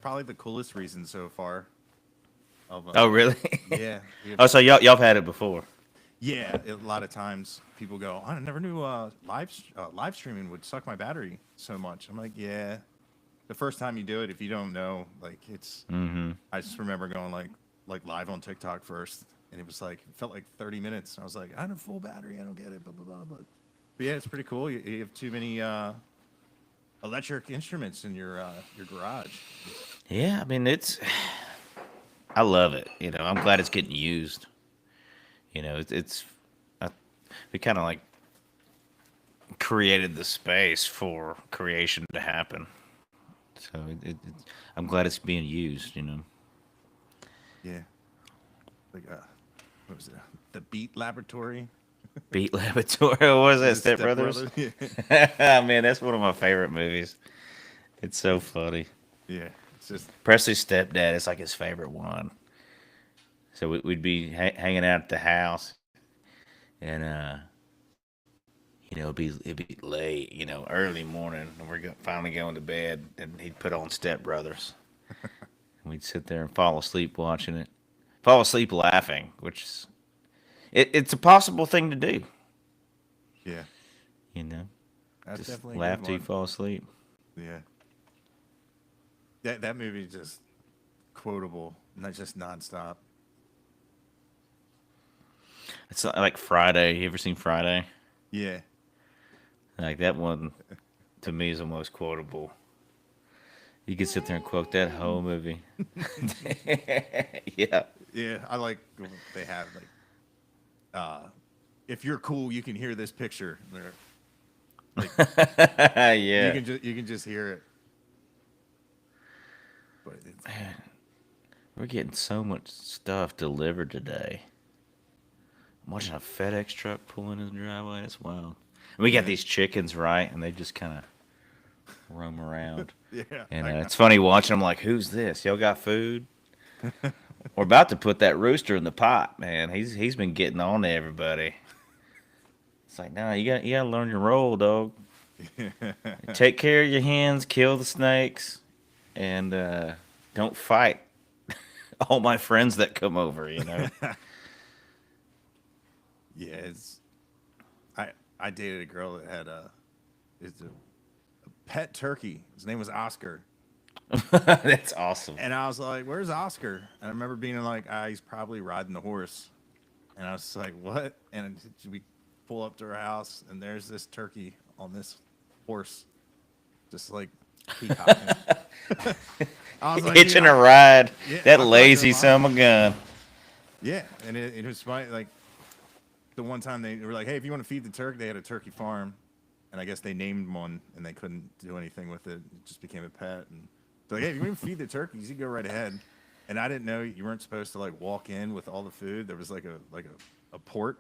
probably the coolest reason so far. Of Oh, really? yeah, Oh, so y'all have had it before. yeah. A lot of times people go, I never knew live streaming would suck my battery so much. I'm like, yeah. The first time you do it, if you don't know, like it's. Mm-hmm. I just remember going like live on TikTok first, and it was like it felt like 30 minutes. I was like, I have a full battery. I don't get it. Blah blah blah. But yeah, it's pretty cool. You have too many electric instruments in your garage. Yeah, I mean I love it. I'm glad it's getting used. It's I, we kind of like created the space for creation to happen. So I'm glad it's being used. Yeah, like what was it? The Beat Laboratory. Beat Laboratory. What was that? The Step Step Brothers. Brothers. Yeah, Man, that's one of my favorite movies. It's so funny. yeah. It's just Presley's stepdad is like his favorite one. So we'd be hanging out at the house, and it'd be late, early morning, and we're finally going to bed, and he'd put on Step Brothers, and we'd sit there and fall asleep watching it, fall asleep laughing, which is it's a possible thing to do, yeah. you know, That's just definitely a laugh good till you one. fall asleep. Yeah, that movie is just quotable, not just nonstop. It's like Friday. You ever seen Friday? Yeah, Like that one to me is the most quotable. You could sit there and quote that whole movie. Yeah. yeah. I like when they have like, uh, if you're cool, you can hear this picture. They're, like Yeah. you can just hear it. But it's, We're getting so much stuff delivered today. I'm watching a FedEx truck pull into the driveway. That's wild. And we got yeah, these chickens, right? And they just kind of roam around. yeah. And I know. it's funny watching them like, who's this? Y'all got food? We're about to put that rooster in the pot, man. He's been getting on to everybody. It's like, nah, you gotta learn your role, dog. Take care of your hens, kill the snakes, and don't fight all my friends that come over. Yeah, it's I dated a girl that had it's a pet turkey. His name was Oscar. That's awesome. And I was like, "Where's Oscar?" And I remember being like, he's probably riding the horse." And I was like, "What?" And we pull up to her house, and there's this turkey on this horse, just like peacocking. I was like, Hitching a ride. Yeah, That I talked to her lazy mom. son of a gun. Yeah, and it was funny. Like the one time they were like, "Hey, if you want to feed the turkey," they had a turkey farm, and I guess they named one, and they couldn't do anything with it. It just became a pet, and they're like, "Hey, if you want to feed the turkeys, you go right ahead." And I didn't know you weren't supposed to like walk in with all the food. There was like a port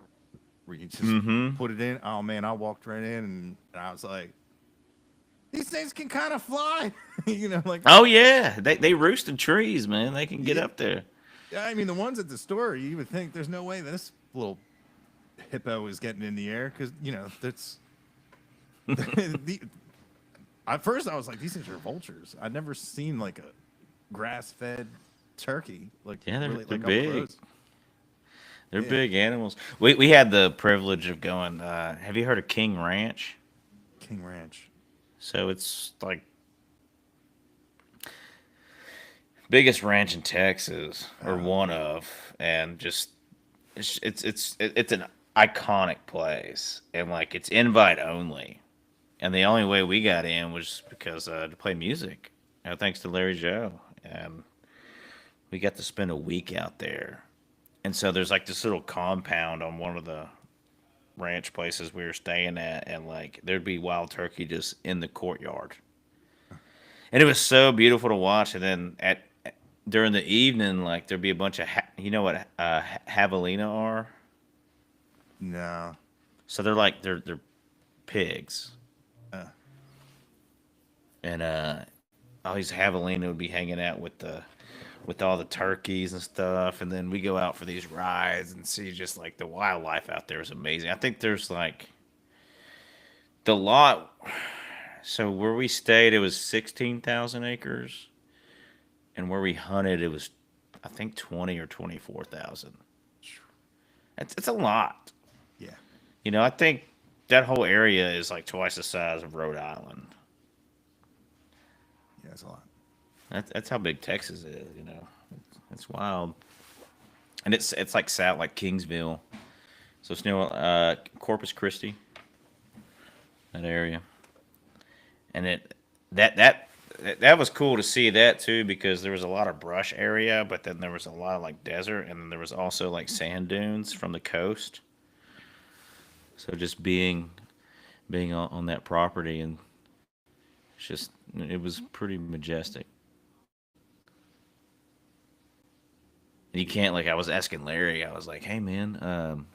where you just Mm-hmm. put it in. Oh man, I walked right in, and I was like, "These things can kind of fly," like Oh yeah, they roost in trees, man. They can get yeah. up there. Yeah, I mean the ones at the store, you would think there's no way this little hippo is getting in the air because that's the. At first, I was like, these things are vultures. I'd never seen like a grass-fed turkey, like Yeah, they're really they're like up big. close. They're Yeah, big animals. We had the privilege of going. Have you heard of King Ranch? King Ranch. So it's like biggest ranch in Texas, or one of, and just it's an iconic place, and like it's invite only, and the only way we got in was because to play music, thanks to Larry Joe, and we got to spend a week out there, and so there's like this little compound on one of the ranch places we were staying at, and like there'd be wild turkey just in the courtyard, and it was so beautiful to watch. And then at during the evening, like there'd be a bunch of you know what javelina are? No. So they're pigs, Uh, and all these javelina would be hanging out with all the turkeys and stuff, and then we go out for these rides and see just like the wildlife out there is amazing. I think there's like the lot. So where we stayed, it was 16,000 acres, and where we hunted, it was, I think, 20 or 24,000. It's a lot. Yeah. I think that whole area is like twice the size of Rhode Island. Yeah, that's a lot. That's how big Texas is. It's wild, and it's like south, like Kingsville, so it's near Corpus Christi, that area, and that was cool to see that too, because there was a lot of brush area, but then there was a lot of like desert, and then there was also like sand dunes from the coast. So just being on that property, and it was pretty majestic. And you can't, like, I was asking Larry, I was like, hey man,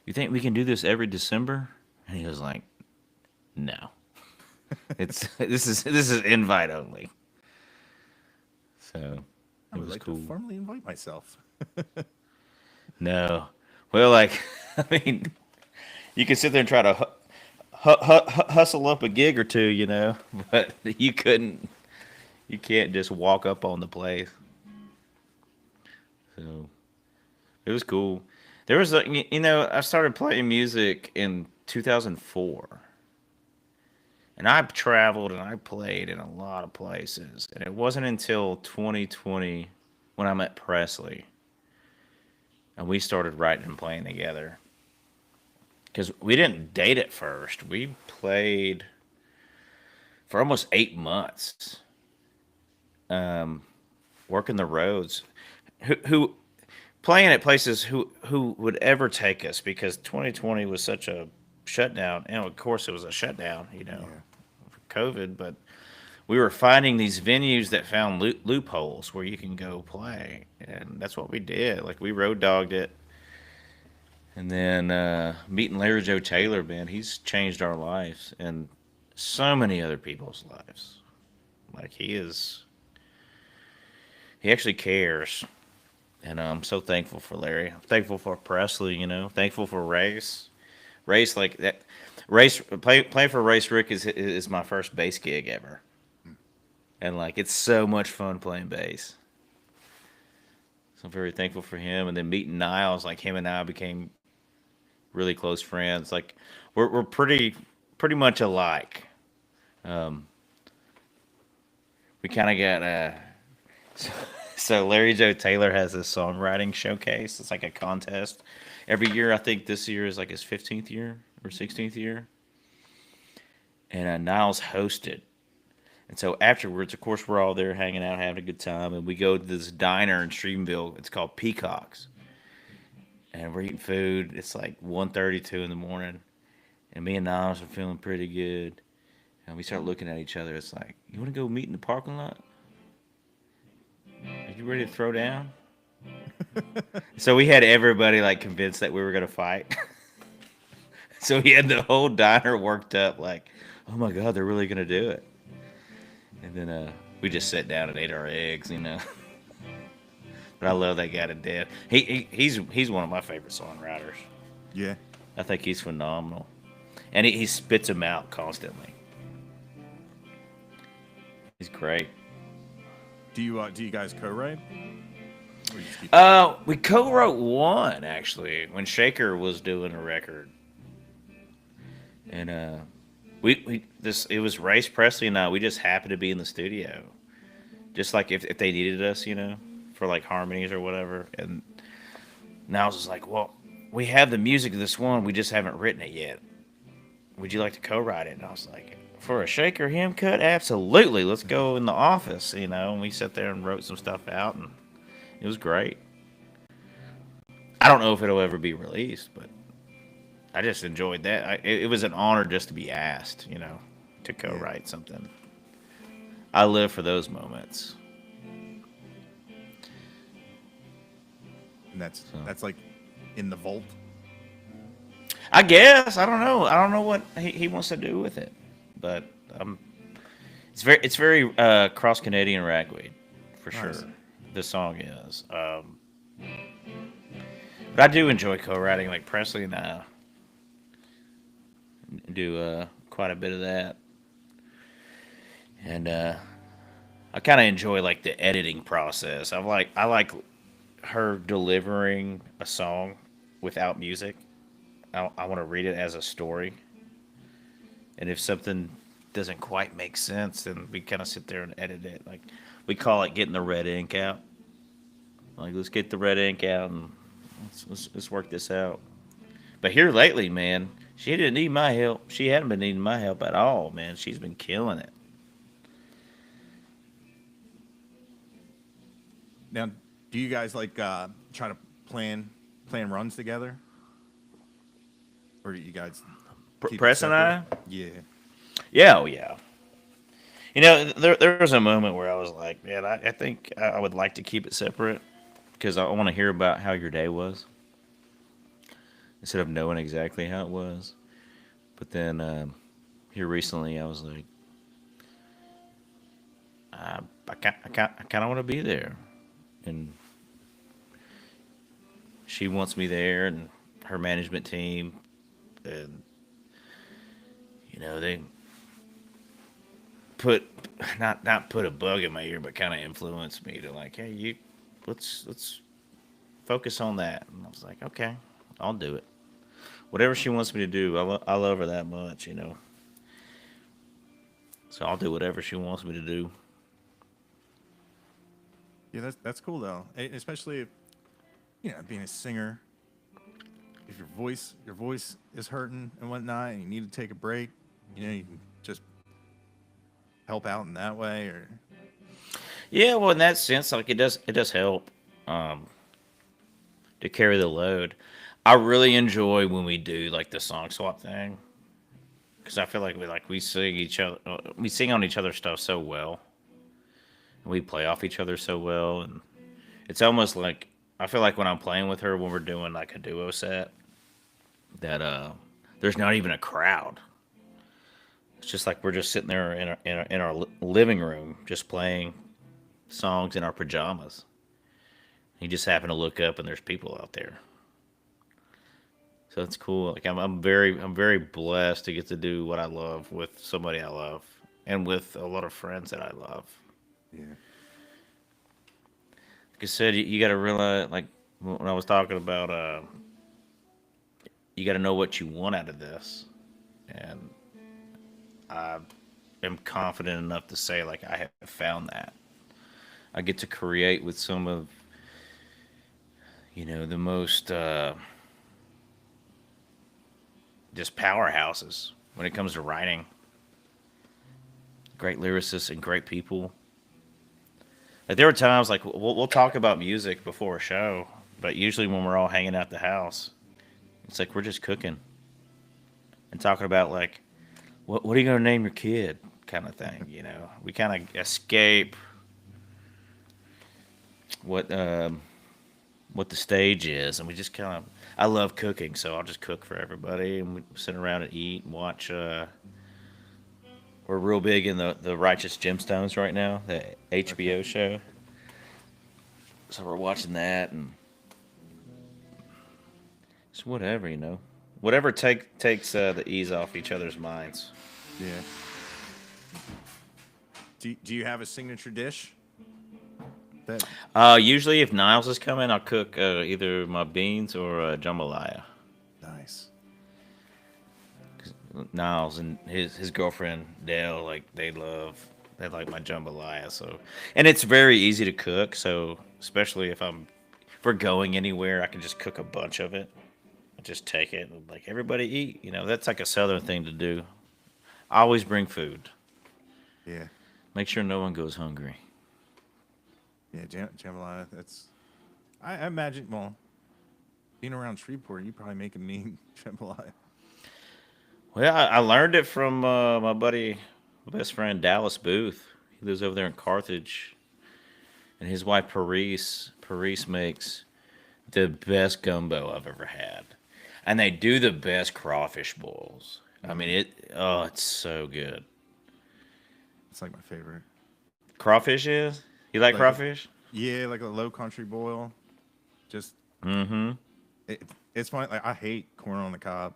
you think we can do this every December? And he was like, no. This is invite only. So I it would was like cool. to formally invite myself. No. Well, like, I mean, you can sit there and try to hustle up a gig or two, but you can't just walk up on the place. So it was cool. There was I started playing music in 2004. And I've traveled and I played in a lot of places. And it wasn't until 2020 when I met Presley and we started writing and playing together. Because we didn't date at first. We played for almost 8 months, working the roads. Who playing at places who would ever take us, because 2020 was such a shutdown. And of course it was a shutdown, for COVID, but we were finding these venues that found loopholes where you can go play. And that's what we did. Like, we road dogged it. And then meeting Larry Joe Taylor, man, he's changed our lives and so many other people's lives. Like, he actually cares. And I'm so thankful for Larry. I'm thankful for Presley, thankful for Race. Race, like that. Race, playing for Race Rick is my first bass gig ever. And, like, it's so much fun playing bass. So I'm very thankful for him. And then meeting Niles, like, him and I became really close friends. Like, we're pretty much alike. We kind of got so Larry Joe Taylor has this songwriting showcase. It's like a contest every year. I think this year is like his 15th year or 16th year. And Niles hosted. And so afterwards, of course, we're all there hanging out, having a good time. And we go to this diner in Streamville. It's called Peacocks. And we're eating food. It's like 1:32 in the morning. And me and Niles are feeling pretty good. And we start looking at each other. It's like, you want to go meet in the parking lot? Are you ready to throw down? So we had everybody, like, convinced that we were going to fight. So we had the whole diner worked up like, oh my God, they're really going to do it. And then we just sat down and ate our eggs, But I love that guy to death. He's one of my favorite songwriters. Yeah. I think he's phenomenal. And he spits them out constantly. He's great. Do you guys co-write? Or you just keep We co-wrote one, actually, when Shaker was doing a record. And it was Race, Presley, and I. We just happened to be in the studio, just like if they needed us, for like harmonies or whatever. And Niles was like, "Well, we have the music of this one, we just haven't written it yet. Would you like to co-write it?" And I was like, "For a Shaker hymn cut, absolutely. Let's go in the office, And we sat there and wrote some stuff out, and it was great. I don't know if it'll ever be released, but I just enjoyed that. It was an honor just to be asked, to co-write something. I live for those moments. And that's like in the vault. I guess. I don't know. I don't know what he wants to do with it, but it's very cross Canadian ragweed for sure. Nice. This song is. But I do enjoy co-writing. Like Presley and I do quite a bit of that, and I kind of enjoy like the editing process. I like her delivering a song without music. I want to read it as a story, and if something doesn't quite make sense, then we kind of sit there and edit it. Like we call it getting the red ink out. Like let's get the red ink out and let's work this out. But here lately, man, she didn't need my help. She hadn't been needing my help at all, man. She's been killing it. Now, do you guys like try to plan runs together, or do you guys keep it Press and separate? I, Yeah, yeah, oh yeah. You know, there was a moment where I was like, man, I think I would like to keep it separate because I want to hear about how your day was instead of knowing exactly how it was. But then here recently, I was like, I kind of want to be there, and she wants me there, and her management team, and they put not put a bug in my ear, but kind of influenced me to like, hey, let's focus on that. And I was like, okay, I'll do it. Whatever she wants me to do, I love her that much, So I'll do whatever she wants me to do. yeah, that's cool though. Especially if being a singer, if your voice is hurting and whatnot, and you need to take a break, you can just help out in that way. Or Yeah, well, in that sense, like it does help um, to carry the load. I really enjoy when we do like the song swap thing because I feel like we sing each other, we sing on each other's stuff so well, and we play off each other so well, and it's almost like I feel like when I'm playing with her when we're doing like a duo set that there's not even a crowd. It's just like we're just sitting there in our living room just playing songs in our pajamas. You just happen to look up and there's people out there. So it's cool. Like I'm very blessed to get to do what I love with somebody I love and with a lot of friends that I love. yeah, Like I said, you got to realize, like when I was talking about, you got to know what you want out of this, and I am confident enough to say like I have found that. I get to create with some of the most just powerhouses when it comes to writing. Great lyricists and great people. Like there were times like we'll talk about music before a show, but usually when we're all hanging out the house, it's like we're just cooking and talking about like what are you gonna name your kid kind of thing. We kind of escape what what the stage is, and we just kind of. I love cooking, so I'll just cook for everybody, and we sit around and eat and watch. We're real big in the Righteous Gemstones right now, the okay, HBO show. So we're watching that and just whatever. Whatever takes the ease off each other's minds. yeah. Do you have a signature dish that? Usually, if Niles is coming, I'll cook either my beans or jambalaya. Nice. Niles and his girlfriend Dale, like they like my jambalaya. So, and it's very easy to cook. So, especially if we're going anywhere, I can just cook a bunch of it. Just take it and like everybody eat. That's like a southern thing to do. I always bring food. Yeah, Make sure no one goes hungry. yeah. Jambalaya. That's. I imagine. Well, being around Shreveport, you probably make a mean jambalaya. Well, I learned it from my buddy, my best friend Dallas Booth. He lives over there in Carthage, and his wife Paris. Paris makes the best gumbo I've ever had, and they do the best crawfish boils. I mean Mm, it. Oh, it's so good. it's like my favorite. Crawfish is. You like Like, crawfish? yeah, like a low country boil. Just Mm-hmm. it's funny. Like I hate corn on the cob.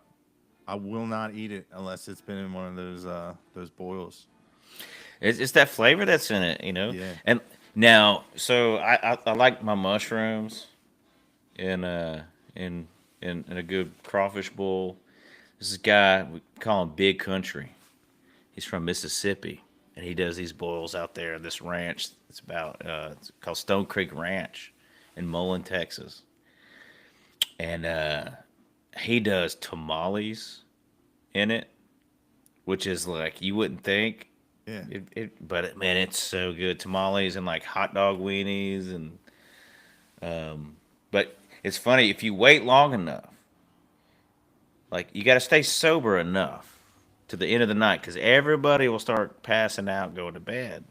I will not eat it unless it's been in one of those boils. It's that flavor that's in it, you know. Yeah. And now, so I like my mushrooms in in in a good crawfish bowl. This is a guy, we call him Big Country. He's from Mississippi, and he does these boils out there at this ranch. It's called Stone Creek Ranch in Mullen, Texas, and he does tamales in it, which is like you wouldn't think. Yeah. Man, it's so good. Tamales and like hot dog weenies, and but it's funny if you wait long enough. Like you got to stay sober enough to the end of the night because everybody will start passing out, going to bed.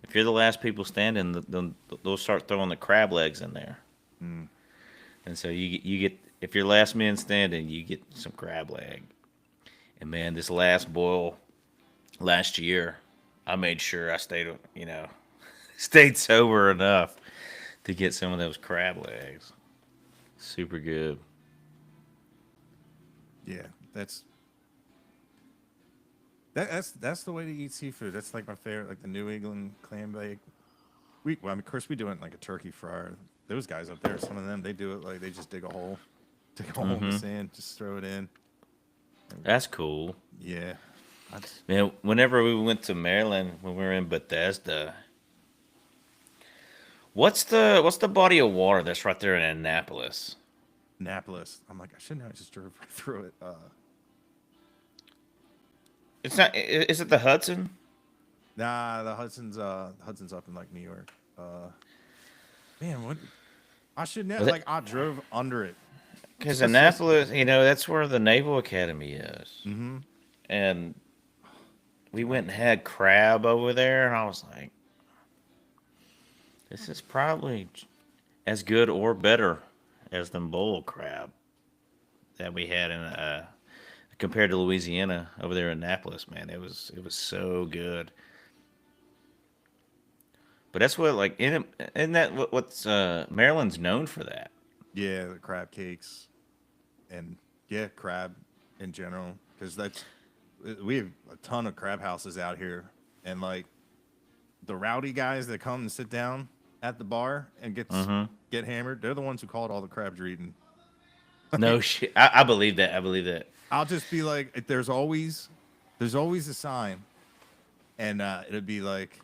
If you're the last people standing, they'll start throwing the crab legs in there, Mm. and so you get if you're last man standing, you get some crab leg. And man, this last boil last year, I made sure I stayed, stayed sober enough to get some of those crab legs. Super good. Yeah. That's the way to eat seafood. That's like my favorite, like the New England clam bake. Of course, we do it in like a turkey fryer. Those guys up there, some of them, they do it like they just dig a hole in the sand, just throw it in. That's cool. Yeah. Man, whenever we went to Maryland, when we were in Bethesda, what's the body of water that's right there in Annapolis? Annapolis. I'm like, I shouldn't have just drove right through it. It's not. Is it the Hudson? Nah, the Hudson's up in like New York. Man, what? I should know. Was it- Like, I drove under it. Because Annapolis, that's where the Naval Academy is. Mm-hmm. And we went and had crab over there, and I was like, this is probably as good or better as the bowl crab that we had in compared to Louisiana over there in Annapolis. Man, it was so good. But that's what like isn't that what's Maryland's known for that? Yeah, the crab cakes, and yeah, crab in general. Because we have a ton of crab houses out here, and like the rowdy guys that come and sit down at the bar and get hammered, they're the ones who called all the crabs you're eating. No shit. I believe that. I believe that. I'll just be like, there's always a sign, and it'd be like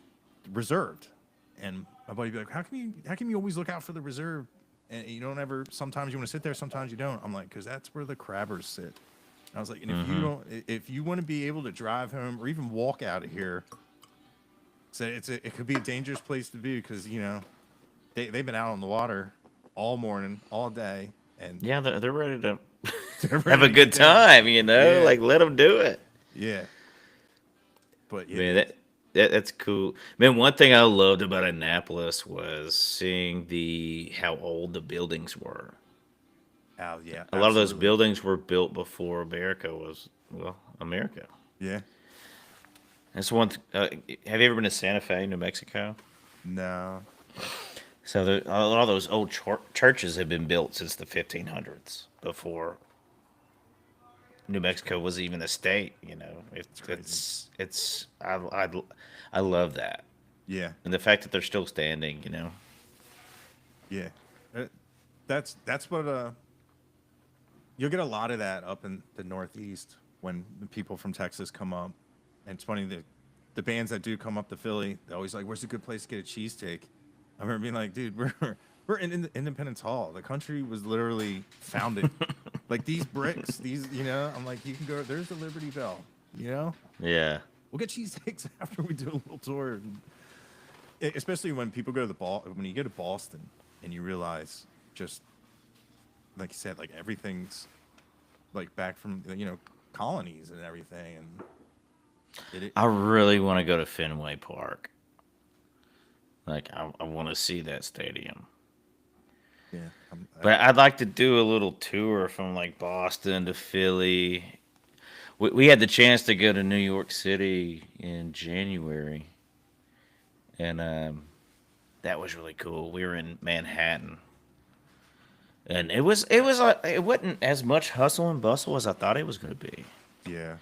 reserved, and my buddy'd be like, how can you always look out for the reserve, and you don't ever? Sometimes you want to sit there, sometimes you don't. I'm like, because that's where the crabbers sit. I was like, and if you want to be able to drive home or even walk out of here, so it could be a dangerous place to be because they've been out on the water all morning, all day, and Yeah, they're ready to they're ready have a to good get down. time, Yeah. like let them do it. Yeah, but yeah, Man, that's cool. Man, one thing I loved about Annapolis was seeing how old the buildings were. yeah, A lot of those absolutely. buildings were built before America was, America. Yeah, That's one. Have you ever been to Santa Fe, New Mexico? no, So a lot of those old churches have been built since the 1500s, before New Mexico was even a state. crazy. I love that, yeah, and the fact that they're still standing. yeah. That's what you'll get a lot of that up in the Northeast when the people from Texas come up. And it's funny that the bands that do come up to Philly, they're always like, "Where's a good place to get a cheesesteak?" I remember being like, "Dude, we're in Independence Hall. The country was literally founded like these bricks. I'm like, you can go. There's the Liberty Bell. Yeah. We'll get cheesesteaks after we do a little tour." And especially when people go to when you go to Boston and you realize just like you said, like everything's like back from colonies and everything, and I really want to go to Fenway Park. Like, I want to see that stadium. yeah, But I'd like to do a little tour from like Boston to Philly. We had the chance to go to New York City in January, and that was really cool. We were in Manhattan, and it wasn't as much hustle and bustle as I thought it was going to be. yeah,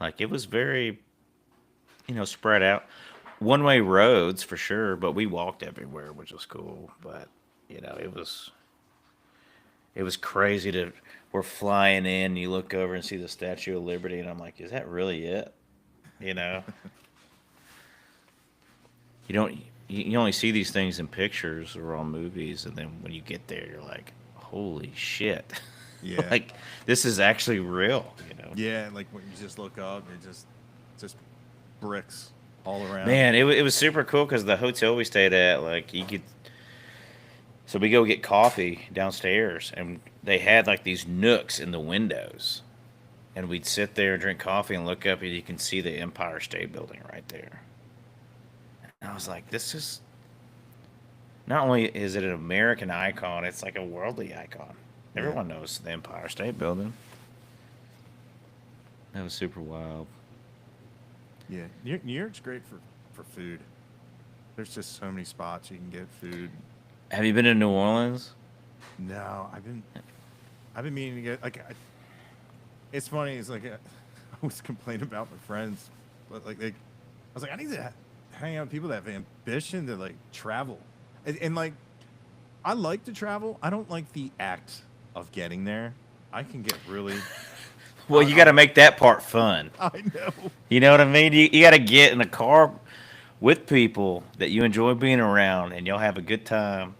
Like it was very spread out. One-way roads for sure, but we walked everywhere, which was cool. But it was crazy to we're flying in. You look over and see the Statue of Liberty, and I'm like, is that really it? You know, you don't you only see these things in pictures or on movies, and then when you get there, you're like, holy shit, Yeah. like this is actually real. Yeah, like when you just look up, it just bricks all around. Man, it was super cool because the hotel we stayed at, like you could. So we go get coffee downstairs, and they had like these nooks in the windows, and we'd sit there and drink coffee and look up, and you can see the Empire State Building right there. And I was like, this is not only is it an American icon, it's like a worldly icon. Yeah. Everyone knows the Empire State Building. That was super wild. Yeah, New York's great for food. There's just so many spots you can get food. Have you been to New Orleans? No, I've been meaning to get it's funny. It's like I was complaining about my friends, but I was like, I need to hang out with people that have ambition to like travel, and like I like to travel. I don't like the act of getting there. I can get really. Well, you got to make that part fun. I know. You know what I mean? You got to get in a car with people that you enjoy being around, and you'll have a good time.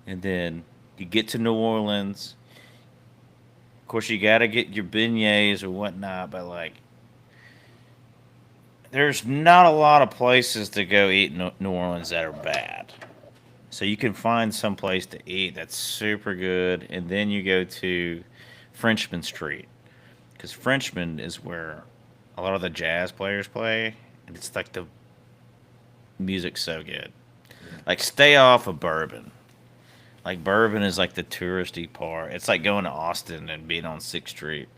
And then you get to New Orleans. Of course, you got to get your beignets or whatnot, but like, there's not a lot of places to go eat in New Orleans that are bad. So you can find some place to eat that's super good, and then you go to Frenchman Street. Because Frenchman is where a lot of the jazz players play, and it's like the music's so good. Like, stay off of Bourbon. Like, Bourbon is like the touristy part. It's like going to Austin and being on 6th Street.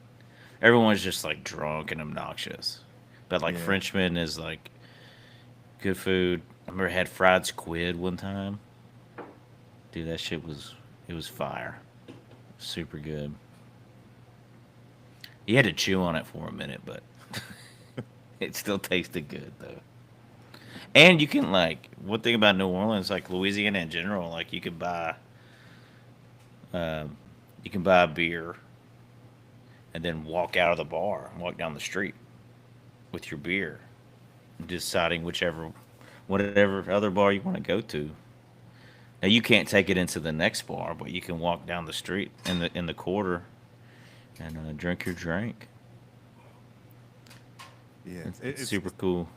Everyone's just like drunk and obnoxious. But like, Yeah. Frenchman is like good food. I remember I had fried squid one time. Dude, that shit was fire. Super good. You had to chew on it for a minute, but it still tasted good though. And you can like one thing about New Orleans, like Louisiana in general, like you can buy a beer and then walk out of the bar and walk down the street with your beer, deciding whatever other bar you want to go to. Now you can't take it into the next bar, but you can walk down the street in the quarter and drink your drink. Yeah, It's super cool.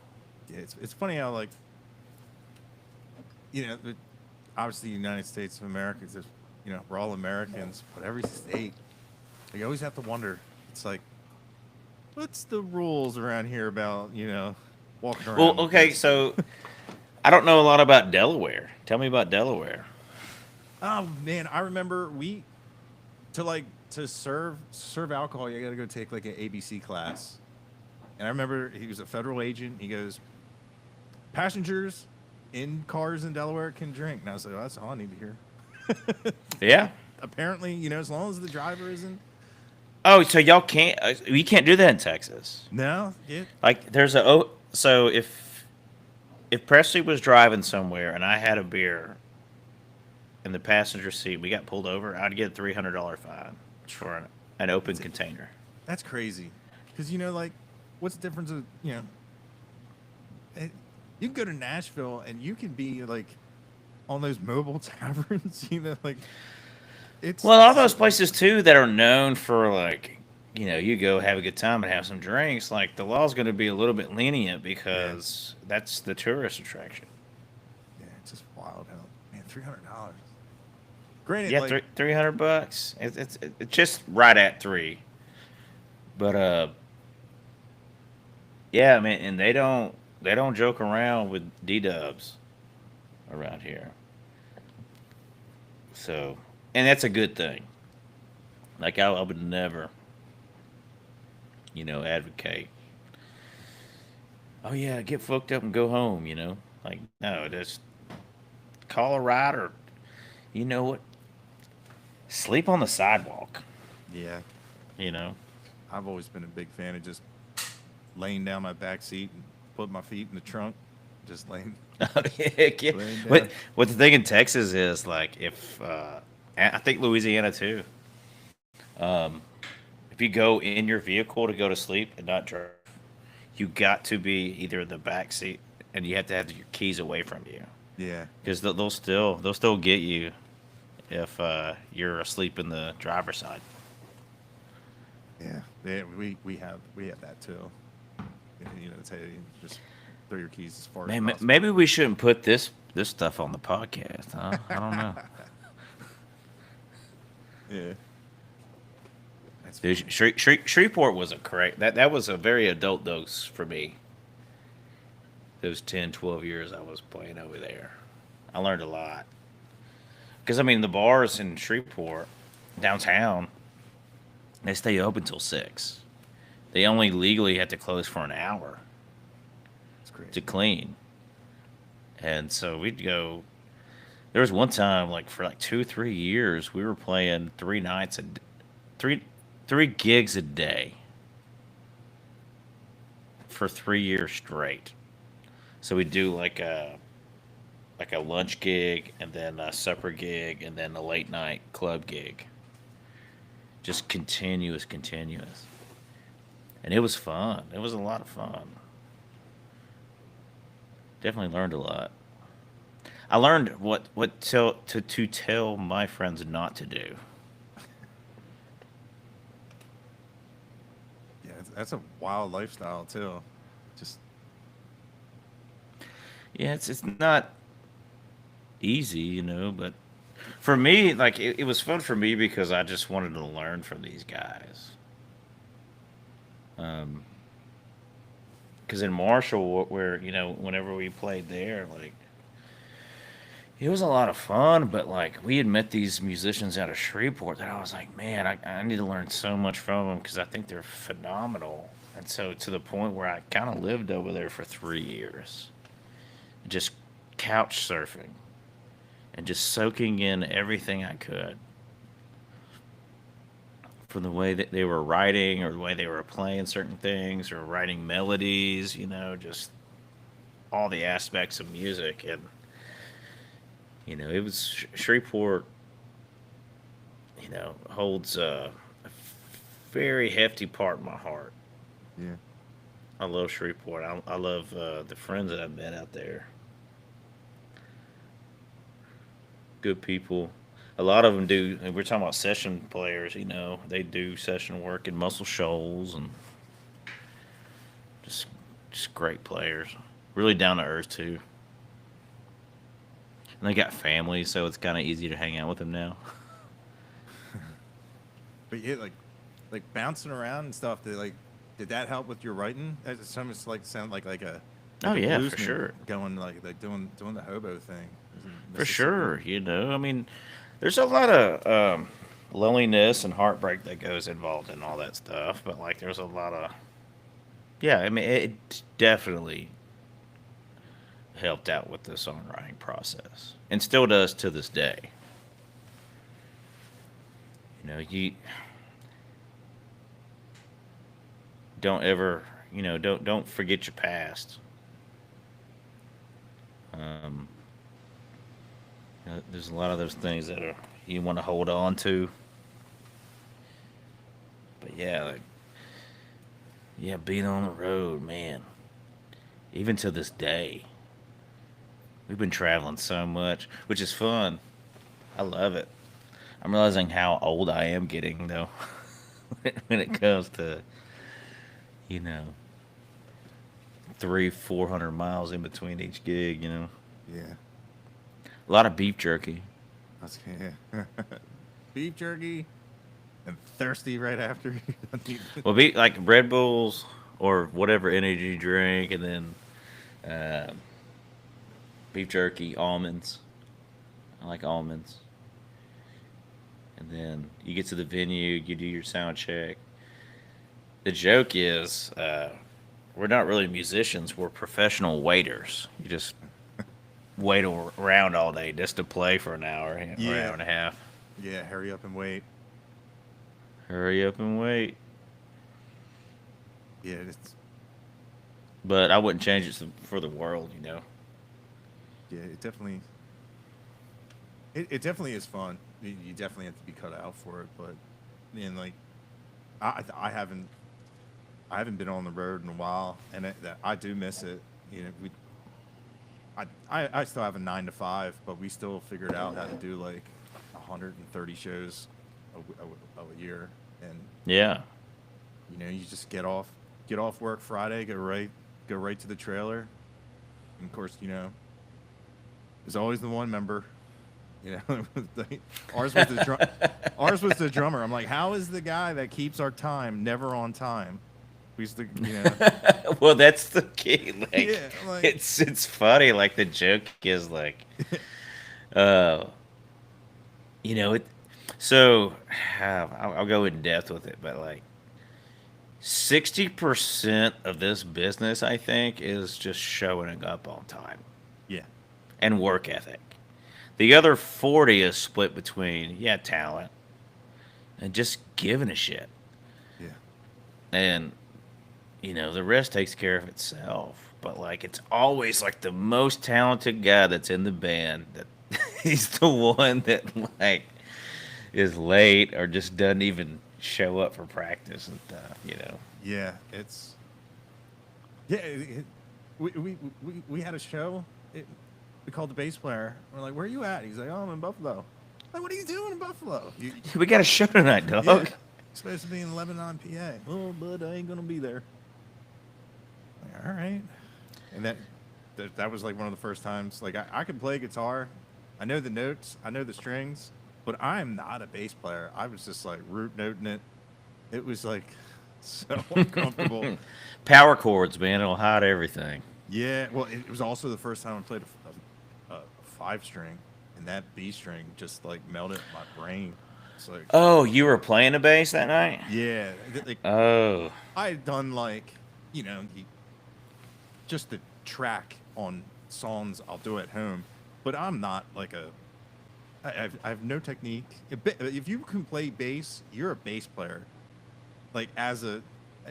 Yeah, it's funny how like obviously the United States of America is just, we're all Americans, but every state, you always have to wonder. It's like, what's the rules around here about walking around? Well, okay, so I don't know a lot about Delaware. Tell me about Delaware. Oh man, I remember to serve alcohol, you got to go take like an ABC class. And I remember he was a federal agent. He goes, passengers in cars in Delaware can drink. And I was like, oh, that's all I need to hear. Yeah. Apparently, as long as the driver isn't. Oh, so y'all can't? You can't do that in Texas. No, yeah. Like so if Presley was driving somewhere and I had a beer in the passenger seat, we got pulled over, I'd get a $300 fine for an open container. That's crazy. Because, what's the difference of, you can go to Nashville and you can be like on those mobile taverns, like it's. Well, all those places too that are known for like, you go have a good time and have some drinks. Like the law's going to be a little bit lenient because that's the tourist attraction. Yeah, it's just wild how $300. Granted, Yeah, like, $300. It's just right at $3. But yeah, man, and they don't joke around with D-dubs around here. So, and that's a good thing. Like I would never, advocate. Oh yeah, get fucked up and go home. Like no, just call a ride or, you know what? Sleep on the sidewalk. yeah, You know. I've always been a big fan of just laying down my back seat and put my feet in the trunk, just laying Heck yeah. laying What down. what the thing in Texas is like if I think Louisiana too. Um, if you go in your vehicle to go to sleep and not drive, you got to be either in the back seat and you have to have your keys away from you Yeah, because they'll still get you if you're asleep in the driver's side. yeah. We have that too. Tell you just throw your keys as far as Man, possible. maybe we shouldn't put this stuff on the podcast, huh? I don't know. Yeah, that's Dude, funny. Shreveport was a correct that was a very adult dose for me. Those 10, 12 years I was playing over there, I learned a lot. Because I mean, the bars in Shreveport downtown, they stay open till 6. They only legally have to close for an hour It's crazy. to clean. And so we'd go. There was one time, like for like 2, 3 years, we were playing 3 nights three three gigs a day for 3 years straight. So we do like a lunch gig and then a supper gig and then a late night club gig. Just continuous. And it was fun. It was a lot of fun. Definitely learned a lot. I learned what to tell my friends not to do. Yeah, that's a wild lifestyle too. Just Yeah, it's not easy, but for me, like it was fun for me because I just wanted to learn from these guys. Um, because in Marshall, where whenever we played there, like it was a lot of fun, but like we had met these musicians out of Shreveport that I was like, man, I need to learn so much from them because I think they're phenomenal. And so to the point where I kind of lived over there for 3 years, just couch surfing and just soaking in everything I could from the way that they were writing or the way they were playing certain things or writing melodies, just all the aspects of music. And, it was Shreveport, holds a very hefty part in my heart. yeah. I love Shreveport. I love the friends that I've met out there. Good people. A lot of them do. And we're talking about session players. They do session work in Muscle Shoals and just just great players. Really down to earth too. And they got families, so it's kind of easy to hang out with them now. But yeah, like bouncing around and stuff. Did that help with your writing? It sounds like sound like a Oh like a yeah, for bluesman sure, going like doing the hobo thing in for Mississippi. sure. I mean, there's a lot of loneliness and heartbreak that goes involved in all that stuff. But like, there's a lot of yeah. I mean, it definitely helped out with the songwriting process, and still does to this day. You don't ever, don't forget your past. Um, there's a lot of those things that you want to hold on to. But yeah, like, yeah, being on the road, man. Even to this day, we've been traveling so much, which is fun. I love it. I'm realizing how old I am getting though, when it comes to you know 300-400 miles in between each gig. Yeah, A lot of beef jerky. that's yeah. Beef jerky and thirsty right after. Well, be like Red Bulls or whatever energy drink, and then uh, beef jerky, almonds. I like almonds. And then you get to the venue, you do your sound check. The joke is, we're not really musicians. We're professional waiters. You just wait around all day just to play for an hour or an hour Yeah, and a half. yeah. Hurry up and wait. Hurry up and wait. Yeah, but I wouldn't change it for the world, you know. Yeah, it definitely is fun. You definitely have to be cut out for it, but man, like I haven't been on the road in a while, and I do miss it. You know, I still have a 9 to 5, but we still figured out how to do like 130 shows a year, and Yeah. you know, you just get off work Friday, go right to the trailer, and of course, you know, there's always the one member. You know, ours was ours was the drummer. I'm like, how is the guy that keeps our time never on time? We used to, you know, Well, that's the key. Like, yeah, like, it's funny. Like the joke is like, uh, you know it. So I'll go in depth with it, but like 60% of this business, I think, is just showing up on time yeah, and work ethic. The other 40 is split between talent and just giving a shit, yeah, and the rest takes care of itself. But like it's always like the most talented guy that's in the band that he's the one that like is late or just doesn't even show up for practice and stuff. yeah. It's yeah. We had a show. We called the bass player. We're like, "Where are you at?" He's like, "Oh, I'm in Buffalo." Like, what are you doing in Buffalo? We got a show tonight, dog. Yeah, supposed to be in Lebanon, PA. Oh, but I ain't gonna be there. Like, all right. And that was like one of the first times. Like, I can play guitar, I know the notes, I know the strings, but I'm not a bass player. I was just like root noting it. It was like so uncomfortable. Power chords, man, it'll hide everything. Yeah, well, it was also the first time I played a 5 string, and that B string just like melted my brain. It's like, Oh, you were playing the bass that night? yeah, like Oh, I had done like, you know, just the track on songs I'll do at home, but I'm not like I have no technique. If you can play bass, you're a bass player. Like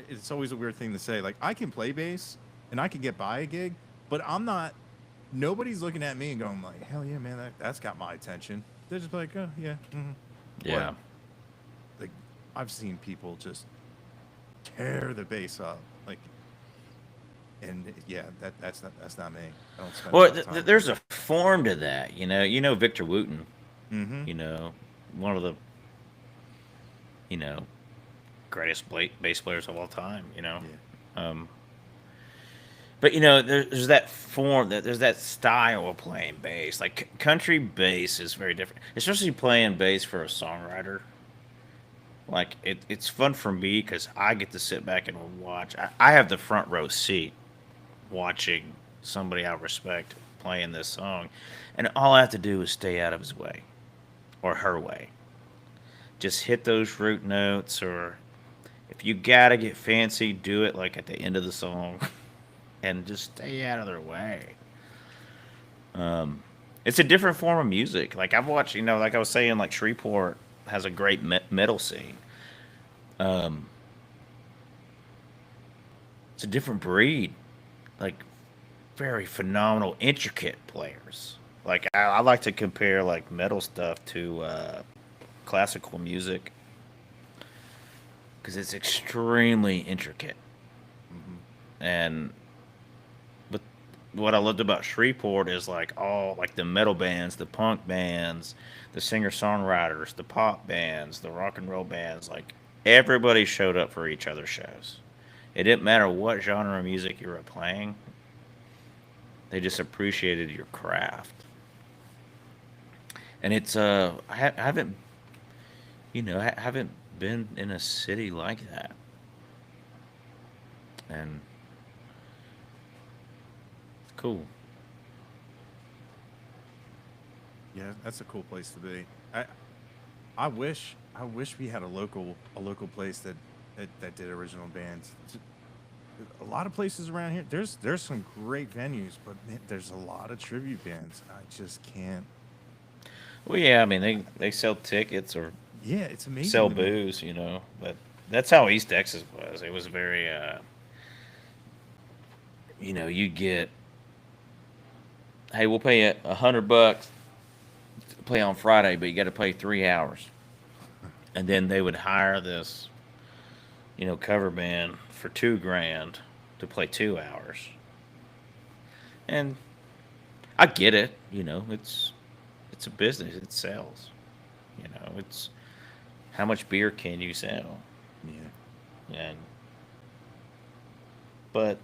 it's always a weird thing to say. Like I can play bass and I can get by a gig, but I'm not. Nobody's looking at me and going like, "Hell yeah, man, that's got my attention." They're just like, "Oh yeah." yeah. But, like I've seen people just tear the bass up, like, and yeah, that's not me. I don't spend a Well, lot of time. there's a form to that, Victor Wooten, Mm-hmm. one of the, you know, greatest bass players of all time, Yeah. Um, but there's that form, there's that style of playing bass. Like country bass is very different, especially playing bass for a songwriter. Like it's fun for me because I get to sit back and watch. I have the front row seat watching somebody I respect playing this song, and all I have to do is stay out of his way or her way. Just hit those root notes, or if you gotta get fancy, do it like at the end of the song, and just stay out of their way. It's a different form of music. Like I've watched, like I was saying, like Shreveport has a great metal scene. Um, it's a different breed. Like very phenomenal, intricate players. Like I like to compare like metal stuff to classical music because it's extremely intricate. Mm-hmm. And but what I loved about Shreveport is like all like the metal bands, the punk bands, the singer songwriters, the pop bands, the rock and roll bands. Like everybody showed up for each other's shows. It didn't matter what genre of music you were playing. They just appreciated your craft. And it's I haven't I haven't been in a city like that. And it's cool. Yeah, that's a cool place to be. I wish we had a local place that did original bands. A lot of places around here, there's some great venues, but man, there's a lot of tribute bands. I just can't. Well, yeah, I mean they sell tickets or Yeah, it's amazing sell to me. booze, but that's how East Texas was. It was very you get, hey, we'll pay you $100 to play on Friday, but you got to play 3 hours. And then they would hire this, cover band for $2,000 to play 2 hours. And I get it, it's a business. It sells. It's how much beer can you sell? Yeah. And but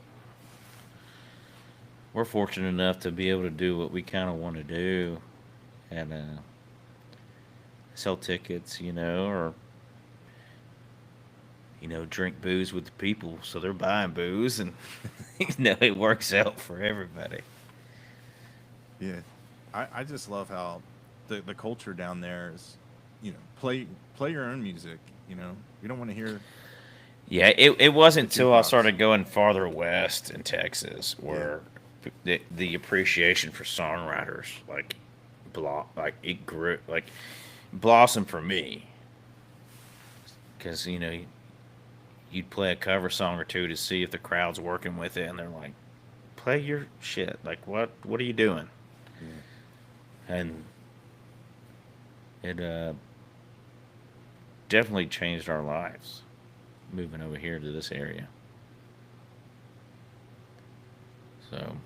we're fortunate enough to be able to do what we kind of want to do, and sell tickets, or drink booze with the people, so they're buying booze, and it works out for everybody. Yeah. I just love how the culture down there is, play your own music, We don't want to hear Yeah, it wasn't the until I jukebox. started going farther west in Texas Yeah. where the appreciation for songwriters it grew, blossomed for me, because you'd play a cover song or two to see if the crowd's working with it, and they're like, play your shit, like what are you doing? Yeah. And it definitely changed our lives moving over here to this area. So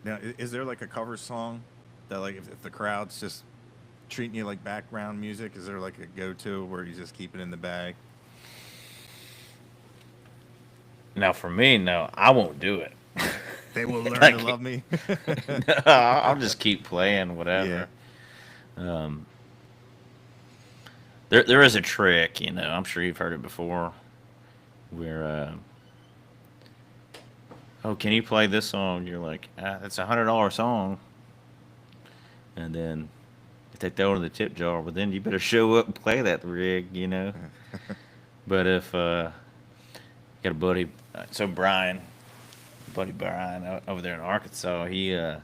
Now, is there like a cover song that, like, if the crowd's just treating you like background music, is there like a go-to where you just keep it in the bag? now for me, no, I won't do it. They will learn to Like, love me. I'll just keep playing Yeah. whatever. Um, there is a trick, I'm sure you've heard it before, where oh, can you play this song? You're like, it's $100 song, and then if they throw it in the tip jar, but then you better show up and play that rig. But if got a buddy, so Brian, buddy Brian over there in Arkansas, he has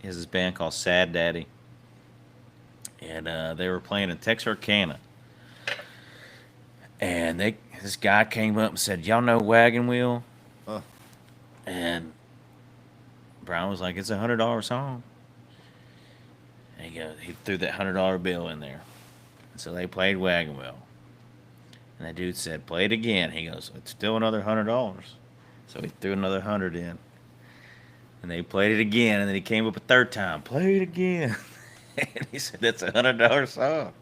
this band called Sad Daddy, and they were playing in Texarkana, and this guy came up and said, "Y'all know Wagon Wheel?" Oh, And Brian was like, "It's $100 song." And he threw that $100 bill in there. And so they played Wagon Wheel. And that dude said, "Play it again." He goes, "It's still another $100." So he threw another 100 in. And they played it again, and then he came up a third time. "Play it again." And he said, "That's $100 song."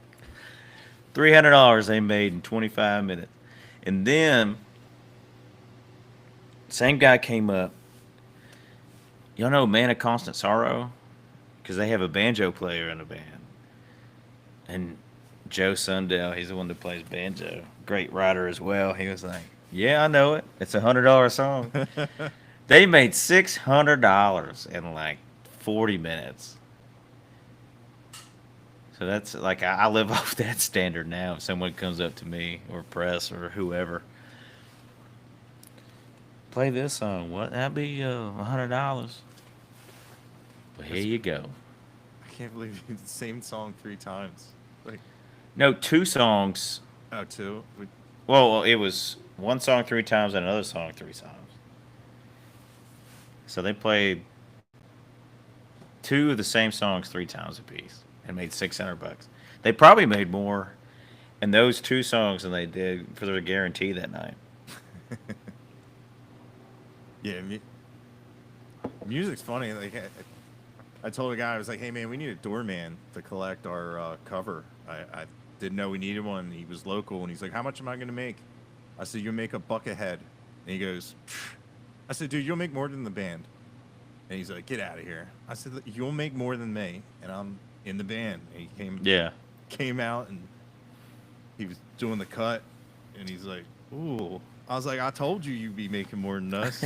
$300 they made in 25 minutes. And then same guy came up. Y'all know Man of Constant Sorrow? Because they have a banjo player in the band. And Joe Sundell, he's the one that plays banjo. Great writer as well. He was like, "Yeah, I know it. It's $100 song." They made $600 in like 40 minutes. So that's like, I live off that standard now. If someone comes up to me or press or whoever, play this song. What? That'd be $100. But here you go. I can't believe you did the same song 3 times. Like, No, two songs. oh, two. Well, it was one song 3 times and another song 3 times. So they played two of the same songs 3 times apiece and made $600. They probably made more in those two songs than they did for their guarantee that night. Yeah, music's funny. Like, I told a guy, I was like, "Hey man, we need a doorman to collect our cover." I didn't know we needed one. He was local, and he's like, "How much am I going to make?" I said, "You'll make $1 a head." And he goes, "Pfft." I said, "Dude, you'll make more than the band." And he's like, "Get out of here." I said, "You'll make more than me, and I'm in the band." And he Yeah. came out, and he was doing the cut, and he's like, "Ooh." I was like, "I told you you'd be making more than us."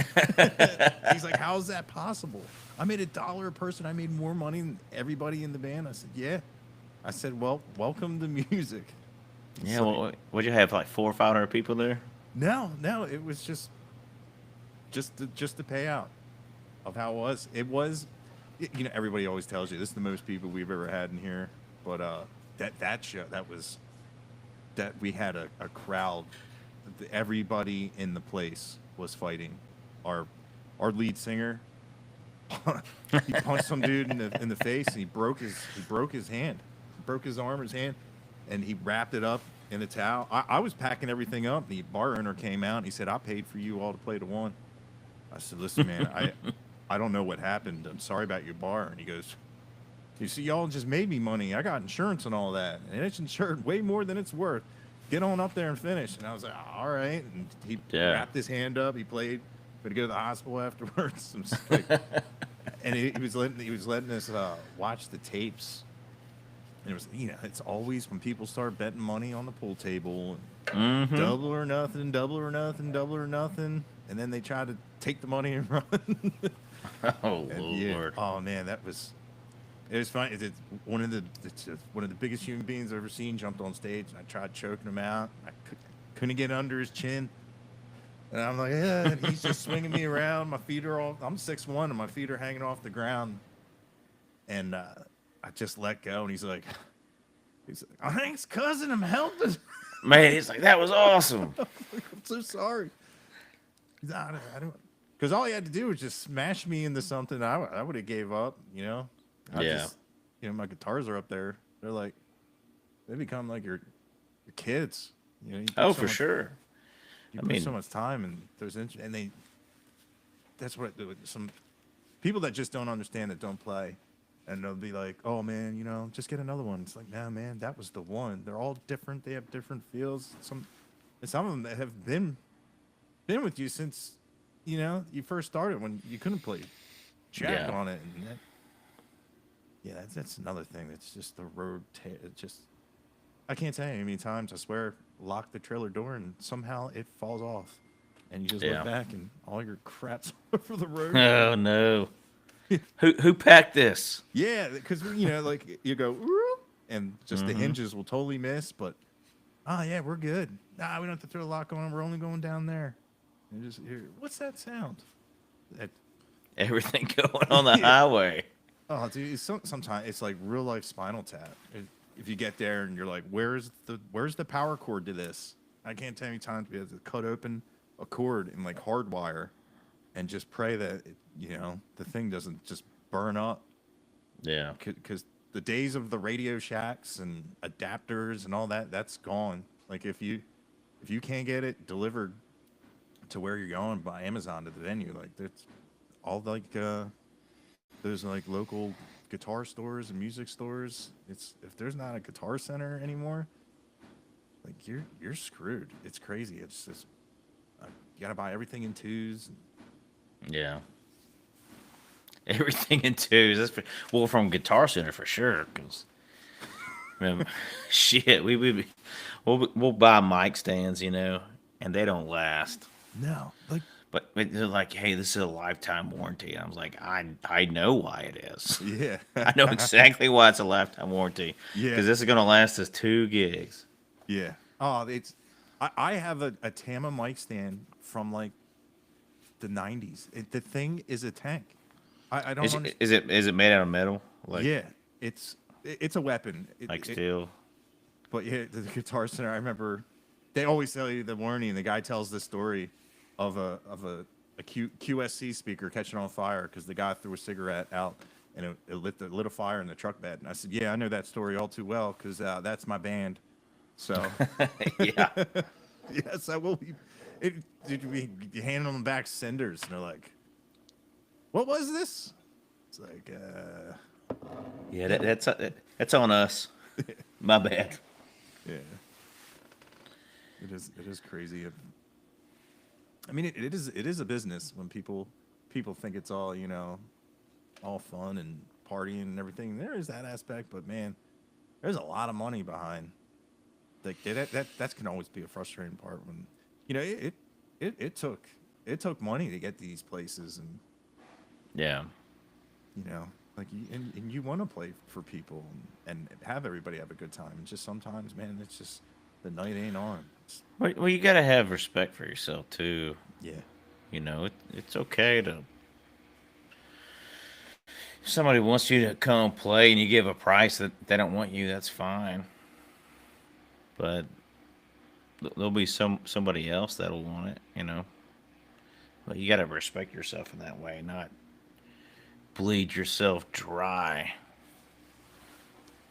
He's like, "How is that possible? I made $1 a person. I made more money than everybody in the band." I said, "Yeah." I said, "Well, welcome to music." It's Yeah, like, well, what'd you have, like 400 or 500 people there? no, it was just the payout of how it was. It was, everybody always tells you this is the most people we've ever had in here, but that show, that we had a crowd, everybody in the place was fighting. Our our lead singer, he punched some dude in the face, and he broke his hand, he broke his arm or his hand, and he wrapped it up in a towel. I was packing everything up. The bar owner came out. And he said, "I paid for you all to play to one." I said, "Listen, man, I don't know what happened. I'm sorry about your bar." And he goes, "You see, y'all just made me money. I got insurance and all that, and it's insured way more than it's worth. Get on up there and finish." And I was like, "All right." And he wrapped his hand up. He played, but to go to the hospital afterwards. And he was letting us watch the tapes. And it was, it's always when people start betting money on the pool table, double or nothing, double or nothing, double or nothing, and then they try to take the money and run. Oh, Lord. Oh man, it was fun. It's one of the biggest human beings I've ever seen jumped on stage, and I tried choking him out. I couldn't get under his chin. And I'm like, yeah, and he's just swinging me around. My feet are all, I'm 6'1", and my feet are hanging off the ground. And I just let go, and he's like, "Hank's cousin, I'm helping." Man, he's like, "That was awesome." I'm so sorry. I don't, because all he had to do was just smash me into something. I would have gave up, my guitars are up there. They're like, they become like your kids. For sure. You put so much time, and that's what some people that just don't understand, that don't play, and they'll be like, "Oh man, just get another one." It's like, nah, man, that was the one. They're all different. They have different feels. Some of them that have been with you since, you first started, when you couldn't play jack on it. And that's another thing. That's just the road. I can't tell you how many times, I swear, lock the trailer door and somehow it falls off, and you just look back and all your crap's over the road. Oh no. Who packed this? Yeah, because like you go, "Whoop," and just the hinges will totally miss, but yeah, we're good. We don't have to throw a lock on. We're only going down there. And just hear, what's that sound? Everything going on the highway. Oh, dude, sometimes it's like real life Spinal Tap. If you get there and you're like, where's the power cord to this? I can't tell you how many times we have to cut open a cord and like hardwire, and just pray that the thing doesn't just burn up. Yeah. Because the days of the Radio Shacks and adapters and all that's gone. Like if you can't get it delivered to where you're going by Amazon to the venue, like that's all like those like local guitar stores and music stores. If there's not a Guitar Center anymore, like you're screwed. It's crazy. It's just you gotta buy everything in twos. Yeah. Everything in twos. From Guitar Center for sure. Because shit, we'll buy mic stands, and they don't last. No, like. But they're like, "Hey, this is a lifetime warranty." And I was like, I know why it is. Yeah. I know exactly why it's a lifetime warranty. Yeah. Because this is going to last us 2 gigs. Yeah. Oh, I have a Tama mic stand from like the 90s. The thing is a tank. I don't understand. Is it made out of metal? Like, yeah. It's a weapon. Like steel. But yeah, the Guitar Center, I remember they always tell you the warranty, and the guy tells this story of a QSC speaker catching on fire because the guy threw a cigarette out, and it lit a fire in the truck bed. And I said, "Yeah, I know that story all too well because that's my band." So yeah, yes, I will be. You'd be handing them back cinders, and they're like, "What was this?" It's like, yeah, that's on us. My bad. Yeah, it is crazy. I mean, it is a business when people think it's all all fun and partying and everything. There is that aspect, but man, there's a lot of money behind. Like that can always be a frustrating part when it took money to get these places, and yeah, like and you want to play for people and have everybody have a good time. And just sometimes, man, it's just the night ain't on. Well, you gotta have respect for yourself too. Yeah. It's okay to. If somebody wants you to come play and you give a price that they don't want you, that's fine. But there'll be somebody else that'll want it. Well, you got to respect yourself in that way, not bleed yourself dry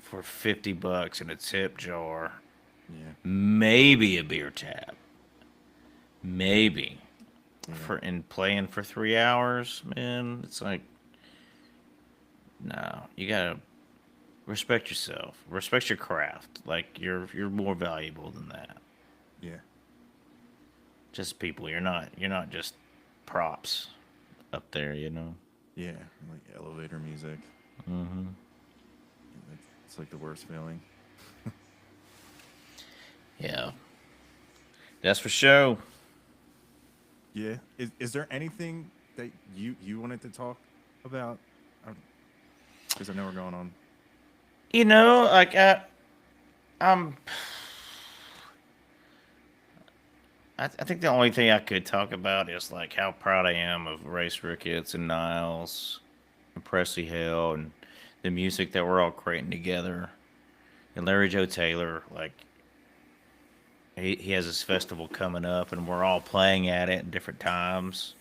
for $50 in a tip jar, Yeah. maybe a beer tab, maybe Yeah. for in playing for 3 hours, man. It's like, no, you gotta respect yourself, respect your craft. Like you're more valuable than that. Yeah. Just people. You're not just props up there. You know. Yeah. Like elevator music. Mm-hmm. It's like the worst feeling. Yeah, that's for sure. Yeah. Is there anything that you wanted to talk about? Because I know we're going on. You know, like I'm. I think the only thing I could talk about is like how proud I am of Race Ricketts and Niles and Presley Hill and the music that we're all creating together. And Larry Joe Taylor, like he has his festival coming up, and we're all playing at it at different times.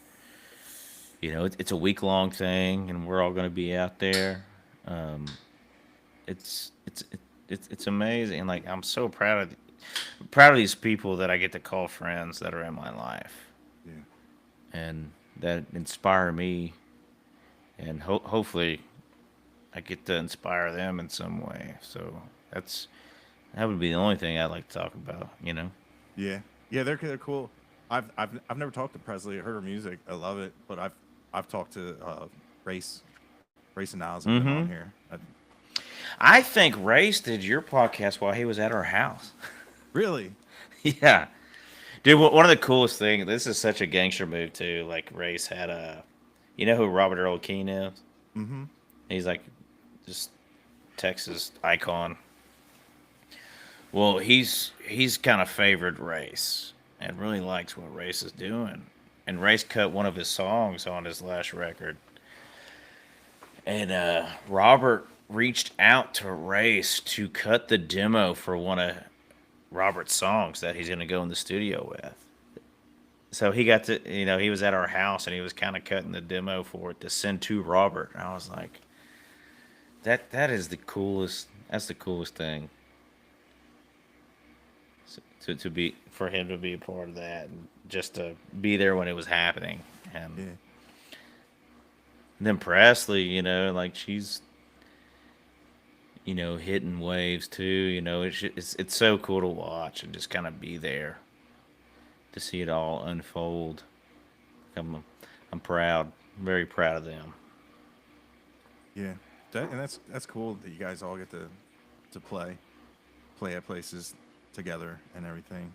You know, it's a week long thing, and we're all going to be out there. Um, it's it's it's amazing. Like I'm so proud of these people that I get to call friends that are in my life, Yeah. and that inspire me, and hopefully I get to inspire them in some way. So that would be the only thing I'd like to talk about. You know. Yeah. Yeah. They're cool. I've never talked to Presley. I heard her music. I love it. But I've talked to Race and Niles have been on Mm-hmm. here. I think Race did your podcast while he was at our house. Really? Yeah. Dude, one of the coolest things, this is such a gangster move too. Like Race had you know who Robert Earl Keen is? Mm-hmm. He's like just Texas icon. Well, he's kind of favored Race and really likes what Race is doing. And Race cut one of his songs on his last record. And Robert reached out to Race to cut the demo for one of Robert's songs that he's going to go in the studio with. So he got to, he was at our house and he was kind of cutting the demo for it to send to Robert. And I was like, that is the coolest. That's the coolest thing. So, to be for him to be a part of that and just to be there when it was happening. And Yeah. then Presley, like she's, hitting waves too. It's so cool to watch and just kind of be there to see it all unfold. I'm proud, very proud of them. Yeah. That's cool that you guys all get to play at places together and everything.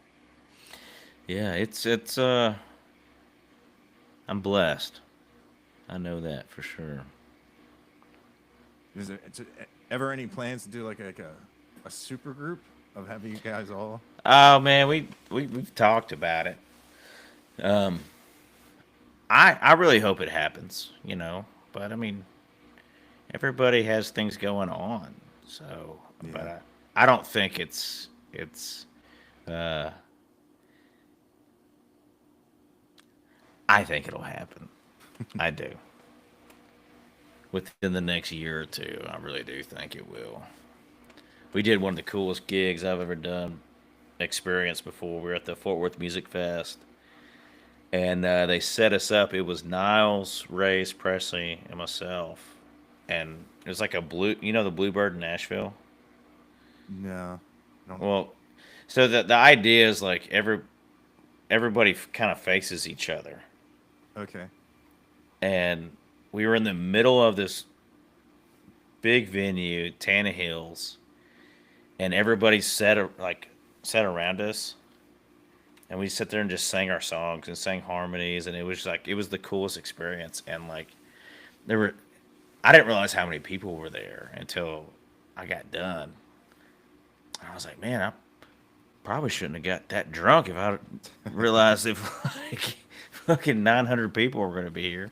Yeah, it's I'm blessed. I know that for sure. Is there ever any plans to do like a super group of having you guys all? Oh man, we've talked about it. Um, I really hope it happens, but I mean, everybody has things going on, so but Yeah. I don't think it's uh I think it'll happen. I do. Within the next year or two, I really do think it will. We did one of the coolest gigs I've ever done, experienced before. We were at the Fort Worth Music Fest, and they set us up. It was Niles, Race, Presley, and myself, and it was like the Bluebird in Nashville. No. I don't. Well, so the idea is like everybody kind of faces each other, Okay. and we were in the middle of this big venue, Tanna Hills, and everybody sat around us, and we sat there and just sang our songs and sang harmonies, and it was the coolest experience. And like there were, I didn't realize how many people were there until I got done. And I was like, man, I probably shouldn't have got that drunk if I realized if like fucking 900 people were going to be here.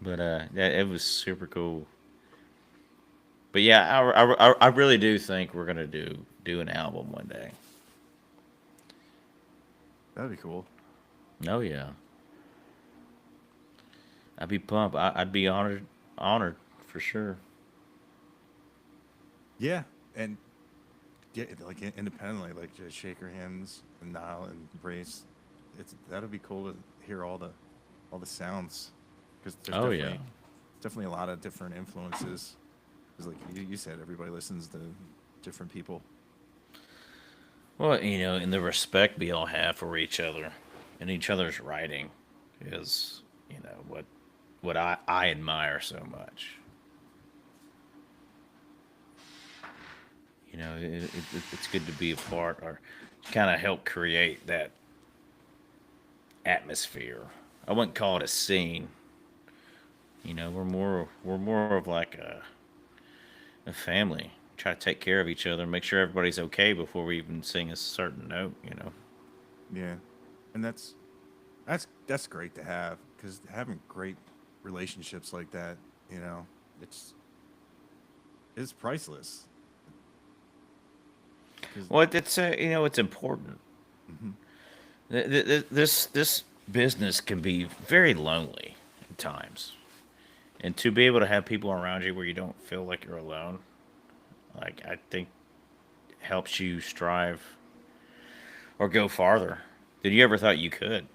But yeah, it was super cool. But yeah, I really do think we're gonna do an album one day. That'd be cool. Oh yeah, I'd be pumped. I'd be honored for sure. Yeah, and yeah, like independently, like just shake your hands and nod and embrace. That'd be cool to hear all the sounds, because there's Oh yeah. definitely a lot of different influences. Because like you said, everybody listens to different people. Well, and the respect we all have for each other and each other's writing is, what I admire so much. It's good to be a part or kind of help create that atmosphere. I wouldn't call it a scene. We're more of like a family. Try to take care of each other, make sure everybody's okay before we even sing a certain note. Yeah, and that's great to have, because having great relationships like that, you know, it's it's priceless. Because Well, it's important. This business can be very lonely at times, and to be able to have people around you where you don't feel like you're alone, like I think helps you strive or go farther than you ever thought you could.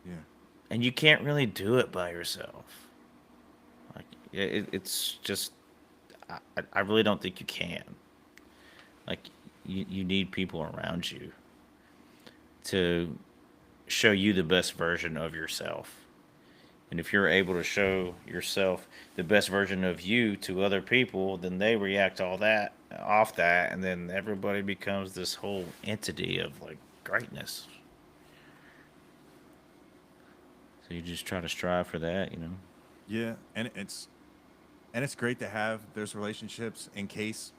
yeah, And you can't really do it by yourself. Like it's just I really don't think you can. Like you need people around you to show you the best version of yourself. And if you're able to show yourself the best version of you to other people, then they react all that off that, and then everybody becomes this whole entity of like greatness. So you just try to strive for that. yeah, and it's great to have those relationships in case,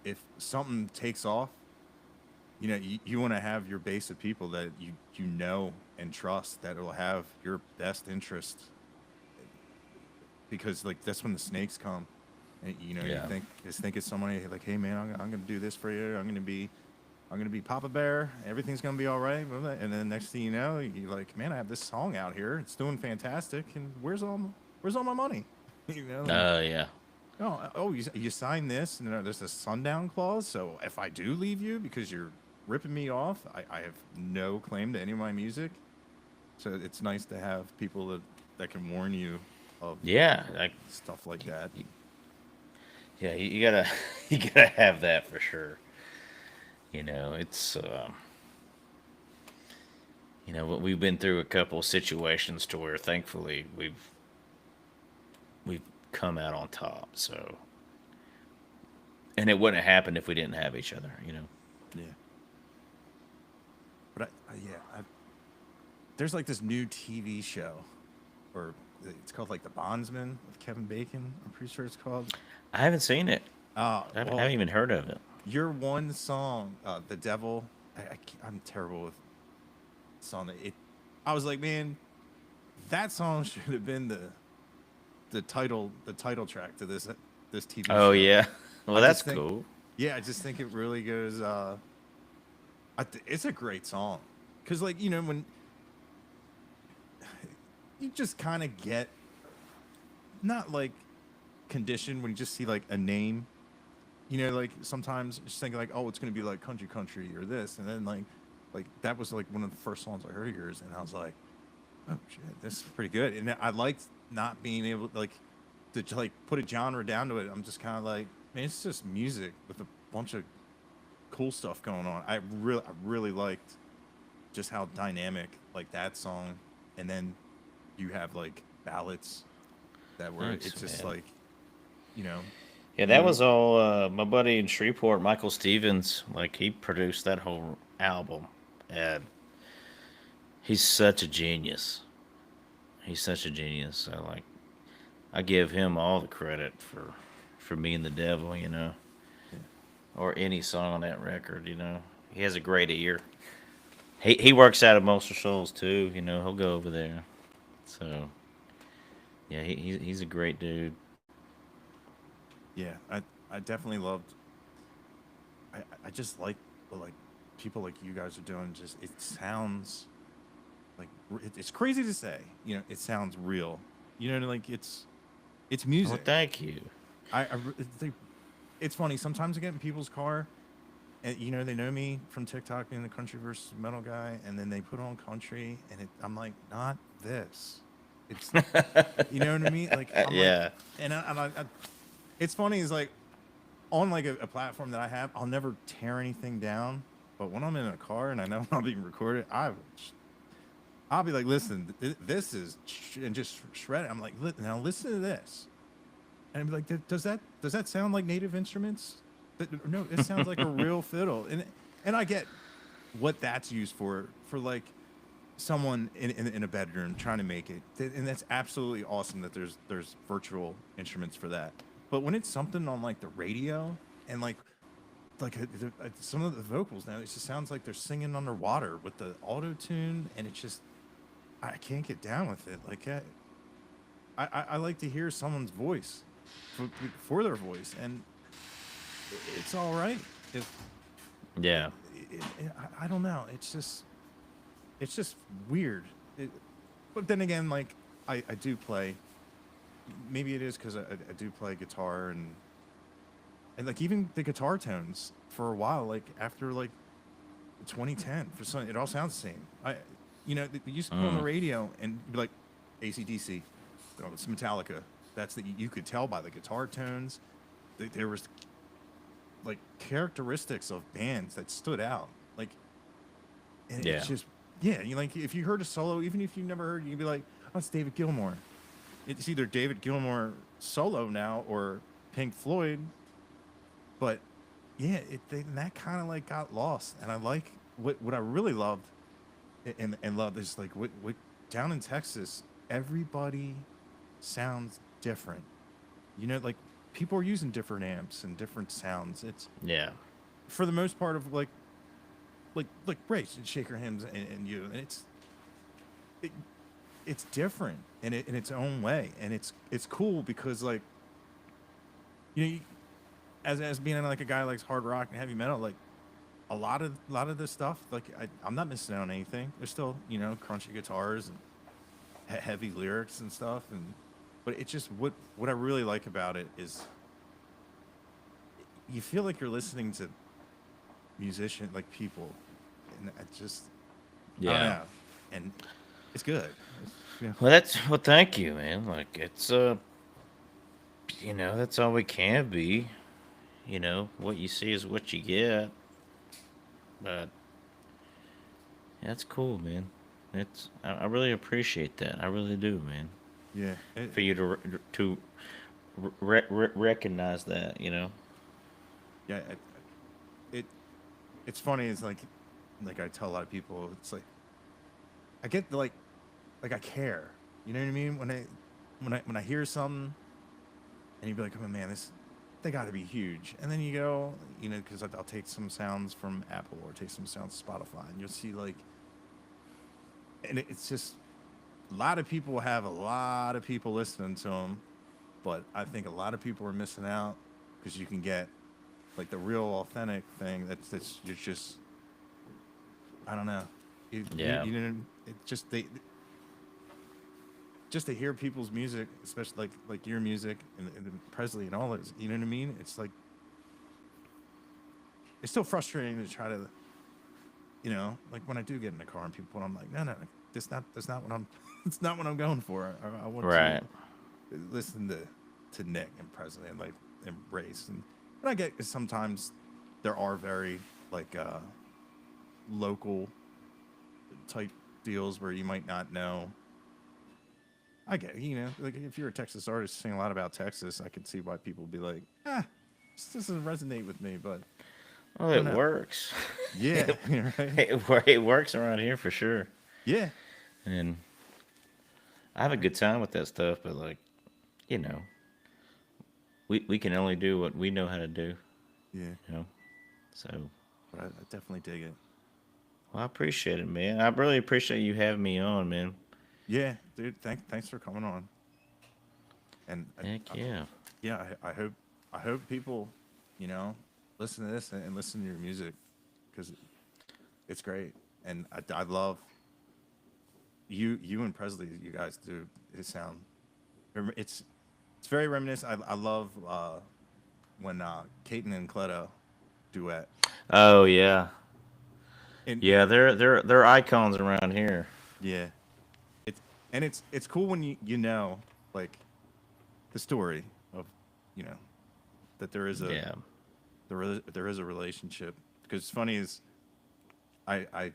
if something takes off, you want to have your base of people that you know and trust, that will have your best interest, because like that's when the snakes come. And you Yeah. think it's somebody like, hey man, I'm gonna do this for you. I'm gonna be Papa Bear. Everything's gonna be all right. And then next thing you know, you're like, man, I have this song out here. It's doing fantastic. And where's all my money? And Yeah. you signed this, and there's a sundown clause. So if I do leave you because you're ripping me off, I have no claim to any of my music. So it's nice to have people that can warn you of Yeah. Like stuff like that. yeah, you gotta you gotta have that for sure. It's we've been through a couple situations to where thankfully we've come out on top. So, and it wouldn't have happened if we didn't have each other. Yeah. But there's like this new TV show, or it's called like The Bondsman with Kevin Bacon. I'm pretty sure it's called. I haven't seen it. I Well, haven't even heard of it. your one song, "The Devil." I'm terrible with song. I was like, man, that song should have been the title track to this TV Oh show. yeah. Well, I that's just think, cool. yeah, I just think it really goes. It's a great song, because like when you just kind of get, not like conditioned, when you just see like a name, like sometimes just thinking like, oh, it's gonna be like country or this, and then like that was like one of the first songs I heard of yours, and I was like, oh shit, this is pretty good. And I liked not being able to like put a genre down to it. I'm just kind of like, man, it's just music with a bunch of cool stuff going on. I really liked just how dynamic like that song, and then you have like ballads that were, Thanks, it's just man. like, you know Yeah, that you was all my buddy in Shreveport, Michael Stevens. Like he produced that whole album, and he's such a genius. He's such a genius. So like, I give him all the credit for me and the devil, yeah, or any song on that record. He has a great ear. He works out of Monster Souls too. He'll go over there. So yeah, he's a great dude. yeah, I definitely loved. I just like what like people like you guys are doing. Just it sounds like it's crazy to say, it sounds real. Like it's Well, music. thank you. It's funny. Sometimes I get in people's car, and they know me from TikTok being the country versus metal guy, and then they put on country, and I'm like, not this. It's you know what I mean? Like I'm like, Yeah. it's funny. Is like on like a platform that I have, I'll never tear anything down. But when I'm in a car and I know I'm being recorded, I'll be like, listen, this is and just shred it. I'm like, now listen to this, and I'd be like, does that sound like native instruments? No, it sounds like a real fiddle, and I get what that's used for like someone in a bedroom trying to make it, and that's absolutely awesome that there's virtual instruments for that. But when it's something on like the radio and some of the vocals now, it just sounds like they're singing underwater with the auto tune, and it's just I can't get down with it. Like I like to hear someone's voice for their voice, and it's all right. If Yeah. I don't know, it's just weird. But then again, like I do play. Maybe it is because I do play guitar and like even the guitar tones for a while, like after like 2010, for some it all sounds the same. They used to put on the radio and be like AC/DC, it's Metallica. That's that you could tell by the guitar tones. There was like characteristics of bands that stood out. Like, and Yeah. it's just you like if you heard a solo, even if you've never heard, you'd be like, oh, it's David Gilmour. It's either David Gilmour solo now or Pink Floyd. But yeah, that kind of like got lost. And I like what I really loved and love is like what down in Texas, everybody sounds different. Like people are using different amps and different sounds. It's Yeah. for the most part of like Brace and Shaker Hymns and you, and it's different in its own way, and it's cool because like you, as being like a guy who likes hard rock and heavy metal, like a lot of this stuff, like I'm not missing out on anything. There's still crunchy guitars and heavy lyrics and stuff, but it's just what I really like about it is you feel like you're listening to musician like people, and I just I don't Yeah. know, and it's good. Well, thank you, man. Like it's that's all we can be. What you see is what you get. But that's cool, man. I really appreciate that. I really do, man. Yeah, For you to recognize that. yeah. It it's funny. It's like I tell a lot of people. It's like I get like I care. You know what I mean? When I hear something, and you'd be like, oh man, they got to be huge. And then you go, because I'll take some sounds from Apple or take some sounds from Spotify, and you'll see like, and it's just a lot of people have a lot of people listening to them, but I think a lot of people are missing out because you can get like the real authentic thing that's you're just I don't know. Yeah. It just to hear people's music, especially like your music and Presley and all this, you know what I mean? It's like it's still frustrating to try to, like when I do get in the car and people, I'm like, no, that's not what I'm, it's not what I'm going for. I want Right. to listen to Nick and Presley and like embrace and I get sometimes there are very like local type deals where you might not know. I get, like if you're a Texas artist singing a lot about Texas, I could see why people would be like, this doesn't resonate with me, but Well, I don't it know. works. Yeah, right. It works around here for sure. Yeah, And I have a good time with that stuff, but like, you know, we can only do what we know how to do, yeah, you know. So, but I definitely dig it. well, I appreciate it, man. I really appreciate you having me on, man. Yeah, dude, thanks for coming on. And Heck I, yeah. yeah, I hope people, you know, listen to this and listen to your music because it's great, and I love you and Presley, you guys do his sound. It's very reminiscent. I love when Caton and Cleto duet. Oh yeah, And yeah. They're icons around here. yeah, it's it's cool when you know like the story of you know that Yeah. there is a relationship. Because it's funny is I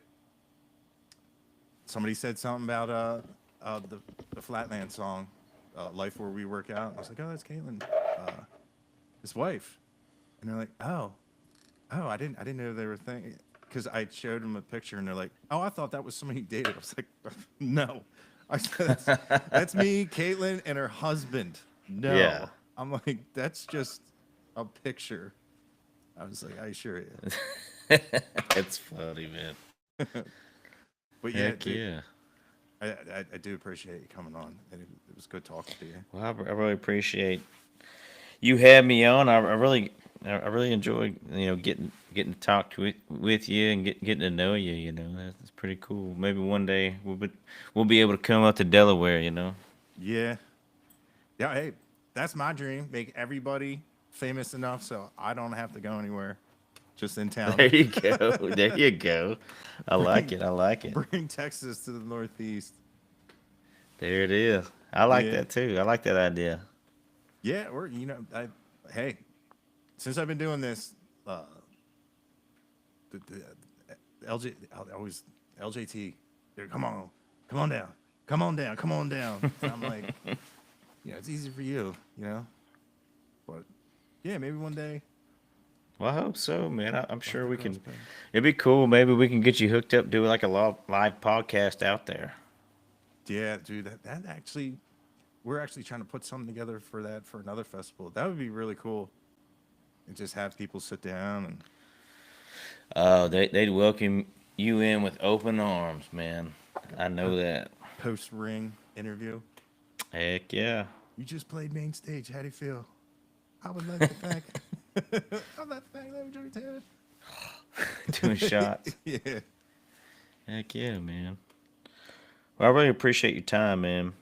somebody said something about the Flatland song, "Life Where We Work Out." I was like, oh, that's Caitlin, his wife, and they're like, oh, I didn't know they were thinking. Because I showed them a picture and they're like, oh, I thought that was somebody you dated. I was like, no, I said that's me, Caitlin, and her husband. Yeah. No, I'm like, that's just a picture. I was like, I sure is. It's funny, man. But yeah, Heck yeah. I do appreciate you coming on, and it was good talking to you. Well, I really appreciate you had me on. I really enjoyed getting to talk with you and getting to know you. You know, that's pretty cool. Maybe one day we'll be able to come up to Delaware. You know. Yeah, yeah. Hey, that's my dream. Make everybody famous enough so I don't have to go anywhere. Just in town. There you go. There you go. I like it. I like it. Bring Texas to the Northeast. There it is. I like Yeah, that too. I like that idea. yeah. Or hey, since I've been doing this, the LJ always LJT. Dude, come on down, come on down. And I'm like, it's easy for you, but yeah, maybe one day. Well, I hope so, man. I'm I'll have sure to we cross can. paths. It'd be cool. Maybe we can get you hooked up, do like a live podcast out there. Yeah, dude, that actually, we're actually trying to put something together for that for another festival. That would be really cool. And just have people sit down and They'd welcome you in with open arms, man. I know that. post ring interview. Heck yeah. You just played main stage. How do you feel? I would like to thank. I'd like to thank them, Joey Taylor. Doing shots. Yeah. Heck yeah, man. Well, I really appreciate your time, man.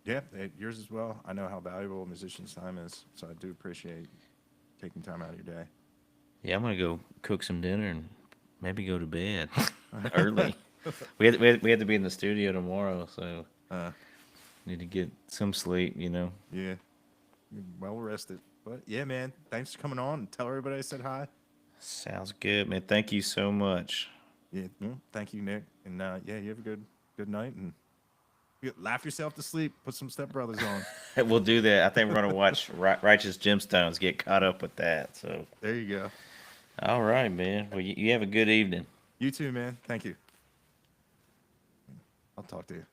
Yeah, yours as well. I know how valuable a musician's time is, so I do appreciate taking time out of your day. Yeah, I'm gonna go cook some dinner and maybe go to bed early. We had to be in the studio tomorrow, so Uh, need to get some sleep. You know. yeah, you're well rested. But yeah, man, thanks for coming on and tell everybody I said hi. Sounds good, man. Thank you so much. Yeah, thank you, Nick. And yeah, you have a good night and laugh yourself to sleep. Put some Step Brothers on. We'll do that. I think we're gonna watch Righteous Gemstones. Get caught up with that. So, There you go. all right, man. Well, you have a good evening. You too, man. Thank you. I'll talk to you.